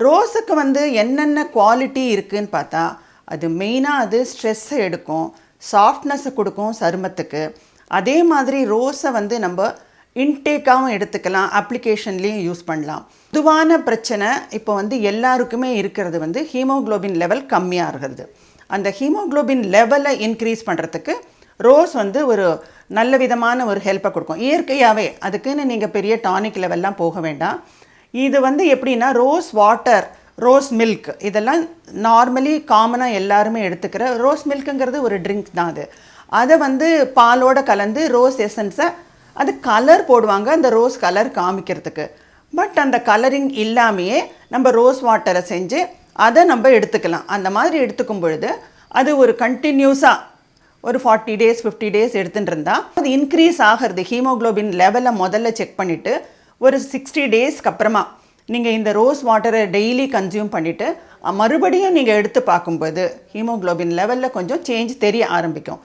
ரோஸுக்கு வந்து என்னென்ன குவாலிட்டி இருக்குன்னு பார்த்தா, அது மெயினாக அது ஸ்ட்ரெஸ்ஸை எடுக்கும், சாஃப்ட்னஸை கொடுக்கும் சருமத்துக்கு. அதே மாதிரி ரோஸை வந்து நம்ம இன்டேக்காகவும் எடுத்துக்கலாம், அப்ளிகேஷன்லேயும் யூஸ் பண்ணலாம். பொதுவான பிரச்சனை இப்போ வந்து எல்லாருக்குமே இருக்கிறது வந்து ஹீமோக்ளோபின் லெவல் கம்மியாக இருக்கிறது. அந்த ஹீமோக்ளோபின் லெவலை இன்க்ரீஸ் பண்ணுறதுக்கு ரோஸ் வந்து ஒரு நல்ல விதமான ஒரு ஹெல்ப்பை கொடுக்கும். இயற்கையாகவே அதுக்குன்னு நீங்கள் பெரிய டானிக் லெவல்லாம் போக வேண்டாம். இது வந்து எப்படின்னா ரோஸ் வாட்டர், ரோஸ் மில்க் இதெல்லாம் நார்மலி காமனாக எல்லாருமே எடுத்துக்கிற ரோஸ் மில்க்குங்கிறது ஒரு ட்ரிங்க் தான். அதை வந்து பாலோடு கலந்து ரோஸ் எசன்ஸை அது கலர் போடுவாங்க, அந்த ரோஸ் கலர் காமிக்கிறதுக்கு. பட் அந்த கலரிங் இல்லாமையே நம்ம ரோஸ் வாட்டரை செஞ்சு அதை நம்ம எடுத்துக்கலாம். அந்த மாதிரி எடுத்துக்கும் பொழுது அது ஒரு கண்டினியூஸாக ஒரு 40 days 50 days எடுத்துகிட்டு இருந்தால் அது இன்க்ரீஸ் ஆகிறது. ஹீமோக்ளோபின் லெவலை முதல்ல செக் பண்ணிவிட்டு ஒரு 60 daysக்கு அப்புறமா நீங்கள் இந்த ரோஸ் வாட்டரை டெய்லி கன்சியூம் பண்ணிவிட்டு மறுபடியும் நீங்கள் எடுத்து பார்க்கும்போது ஹீமோக்ளோபின் லெவலில் கொஞ்சம் சேஞ்ச் தெரிய ஆரம்பிக்கும்.